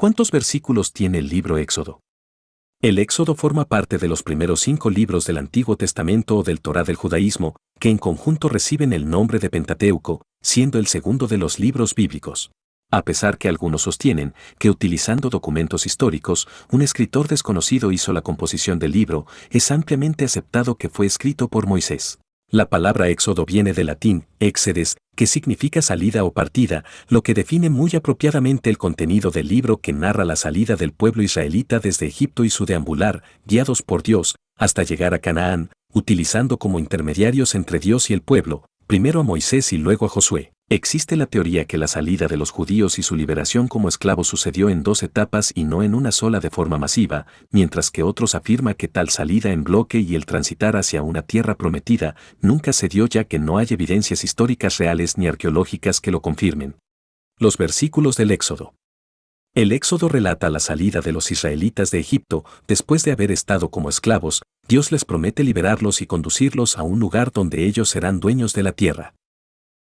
¿Cuántos versículos tiene el libro Éxodo? El Éxodo forma parte de los primeros 5 libros del Antiguo Testamento o del Torá del judaísmo, que en conjunto reciben el nombre de Pentateuco, siendo el segundo de los libros bíblicos. A pesar que algunos sostienen que utilizando documentos históricos, un escritor desconocido hizo la composición del libro, es ampliamente aceptado que fue escrito por Moisés. La palabra éxodo viene del latín exedes, que significa salida o partida, lo que define muy apropiadamente el contenido del libro que narra la salida del pueblo israelita desde Egipto y su deambular, guiados por Dios, hasta llegar a Canaán, utilizando como intermediarios entre Dios y el pueblo, primero a Moisés y luego a Josué. Existe la teoría que la salida de los judíos y su liberación como esclavos sucedió en 2 etapas y no en una sola de forma masiva, mientras que otros afirman que tal salida en bloque y el transitar hacia una tierra prometida nunca se dio ya que no hay evidencias históricas reales ni arqueológicas que lo confirmen. Los versículos del Éxodo. El Éxodo relata la salida de los israelitas de Egipto. Después de haber estado como esclavos, Dios les promete liberarlos y conducirlos a un lugar donde ellos serán dueños de la tierra.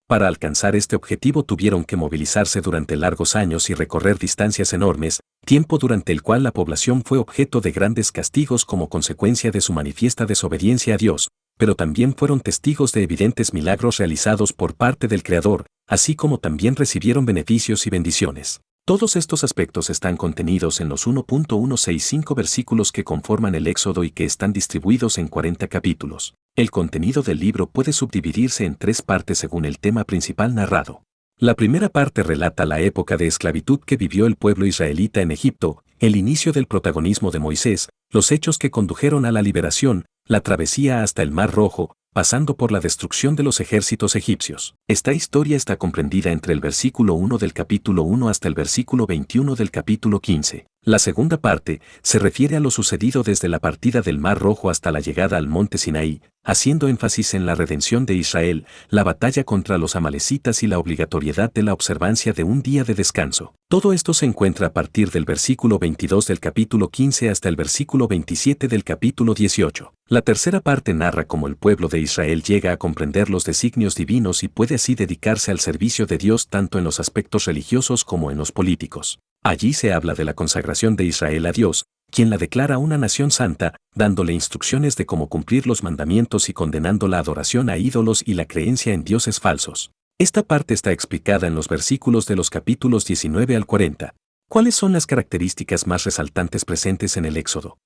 Para alcanzar este objetivo tuvieron que movilizarse durante largos años y recorrer distancias enormes, tiempo durante el cual la población fue objeto de grandes castigos como consecuencia de su manifiesta desobediencia a Dios, pero también fueron testigos de evidentes milagros realizados por parte del Creador, así como también recibieron beneficios y bendiciones. Todos estos aspectos están contenidos en los 1.165 versículos que conforman el Éxodo y que están distribuidos en 40 capítulos. El contenido del libro puede subdividirse en 3 partes según el tema principal narrado. La primera parte relata la época de esclavitud que vivió el pueblo israelita en Egipto, el inicio del protagonismo de Moisés, los hechos que condujeron a la liberación, la travesía hasta el Mar Rojo, pasando por la destrucción de los ejércitos egipcios. Esta historia está comprendida entre el versículo 1 del capítulo 1 hasta el versículo 21 del capítulo 15. La segunda parte se refiere a lo sucedido desde la partida del Mar Rojo hasta la llegada al monte Sinaí, haciendo énfasis en la redención de Israel, la batalla contra los amalecitas y la obligatoriedad de la observancia de un día de descanso. Todo esto se encuentra a partir del versículo 22 del capítulo 15 hasta el versículo 27 del capítulo 18. La tercera parte narra cómo el pueblo de Israel llega a comprender los designios divinos y puede así dedicarse al servicio de Dios tanto en los aspectos religiosos como en los políticos. Allí se habla de la consagración de Israel a Dios, quien la declara una nación santa, dándole instrucciones de cómo cumplir los mandamientos y condenando la adoración a ídolos y la creencia en dioses falsos. Esta parte está explicada en los versículos de los capítulos 19 al 40. ¿Cuáles son las características más resaltantes presentes en el Éxodo?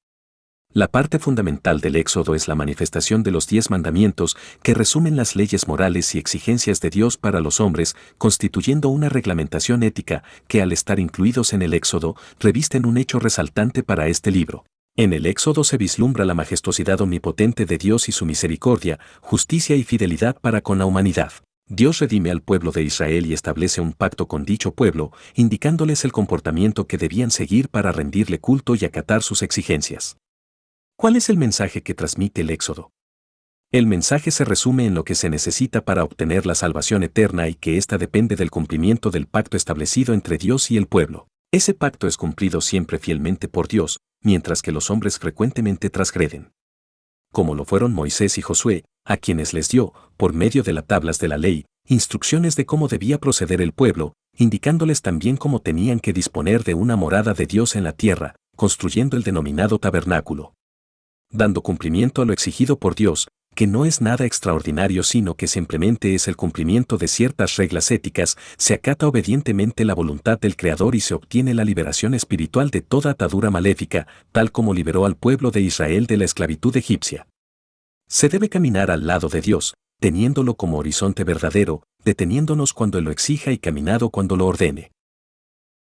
La parte fundamental del Éxodo es la manifestación de los 10 mandamientos que resumen las leyes morales y exigencias de Dios para los hombres, constituyendo una reglamentación ética que al estar incluidos en el Éxodo, revisten un hecho resaltante para este libro. En el Éxodo se vislumbra la majestuosidad omnipotente de Dios y su misericordia, justicia y fidelidad para con la humanidad. Dios redime al pueblo de Israel y establece un pacto con dicho pueblo, indicándoles el comportamiento que debían seguir para rendirle culto y acatar sus exigencias. ¿Cuál es el mensaje que transmite el Éxodo? El mensaje se resume en lo que se necesita para obtener la salvación eterna y que ésta depende del cumplimiento del pacto establecido entre Dios y el pueblo. Ese pacto es cumplido siempre fielmente por Dios, mientras que los hombres frecuentemente transgreden. Como lo fueron Moisés y Josué, a quienes les dio, por medio de las tablas de la ley, instrucciones de cómo debía proceder el pueblo, indicándoles también cómo tenían que disponer de una morada de Dios en la tierra, construyendo el denominado tabernáculo. Dando cumplimiento a lo exigido por Dios, que no es nada extraordinario sino que simplemente es el cumplimiento de ciertas reglas éticas, se acata obedientemente la voluntad del Creador y se obtiene la liberación espiritual de toda atadura maléfica, tal como liberó al pueblo de Israel de la esclavitud egipcia. Se debe caminar al lado de Dios, teniéndolo como horizonte verdadero, deteniéndonos cuando Él lo exija y caminado cuando lo ordene.